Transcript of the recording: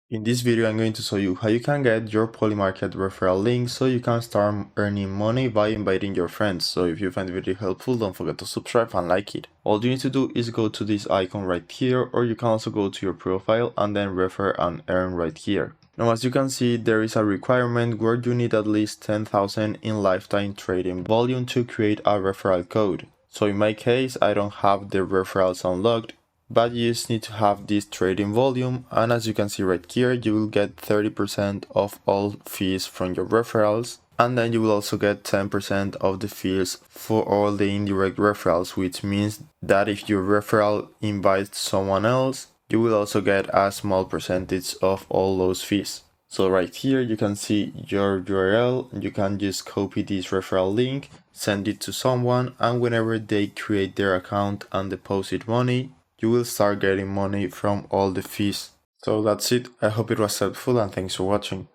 In this video, I'm going to show you how you can get your Polymarket referral link so you can start earning money by inviting your friends. So if you find the video helpful, don't forget to subscribe and like it. All you need to do is go to this icon right here, or you can also go to your profile and then refer and earn right here. Now, as you can see, there is a requirement where you need at least 10,000 in lifetime trading volume to create a referral code. So in my case, I don't have the referrals unlocked, but you just need to have this trading volume, and as you can see right here, you will get 30% of all fees from your referrals, and then you will also get 10% of the fees for all the indirect referrals, which means that if your referral invites someone else, you will also get a small percentage of all those fees. So right here you can see your URL, you can just copy this referral link, send it to someone, and whenever they create their account and deposit money, you will start getting money from all the fees. So that's it. I hope it was helpful and thanks for watching.